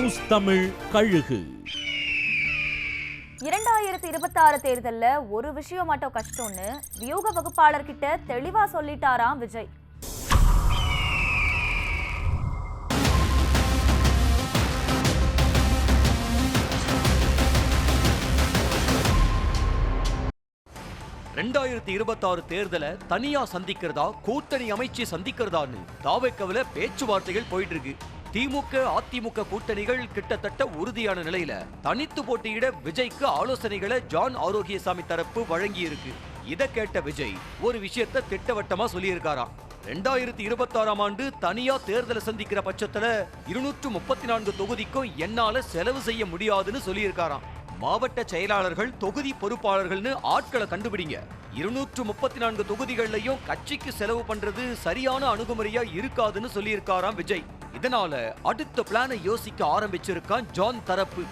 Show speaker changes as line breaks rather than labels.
News Tamil கழுகு.
2026 தேர்தல்ல ஒரு விஷயம் மட்டும் கஷ்டம்னு வியூக வகுப்பாளர் கிட்ட தெளிவா சொல்லிட்டாராம் விஜய்.
தேர்தலை தனியா சந்திக்கிறதா கூட்டணி அமைச்சு சந்திக்கிறதான்னு தாவேக்கவுல பேச்சுவார்த்தைகள் போயிட்டு இருக்கு. திமுக அதிமுக கூட்டணிகள் கிட்டத்தட்ட உறுதியான நிலையில தனித்து போட்டியிட விஜய்க்கு ஆலோசனைகளை ஜான் ஆரோக்கியசாமி தரப்பு வழங்கி இருக்கு. இத கேட்ட விஜய் ஒரு விஷயத்தை திட்டவட்டமா சொல்லியிருக்காராம். 2026 ஆண்டு தனியா தேர்தலை சந்திக்கிற பட்சத்துல 234 தொகுதிக்கும் என்னால செலவு செய்ய முடியாதுன்னு சொல்லியிருக்காராம். மாவட்ட செயலாளர்கள் தொகுதி பொறுப்பாளர்கள்னு ஆட்களை கண்டுபிடிங்க. 234 தொகுதிகள்லயும் கட்சிக்கு செலவு பண்றது சரியான அணுகுமுறையா இருக்காதுன்னு சொல்லியிருக்காராம் விஜய். இதனால அடுத்த பிளானை யோசிக்க ஆரம்பிச்சிருக்கான் ஜான் தரப்பு.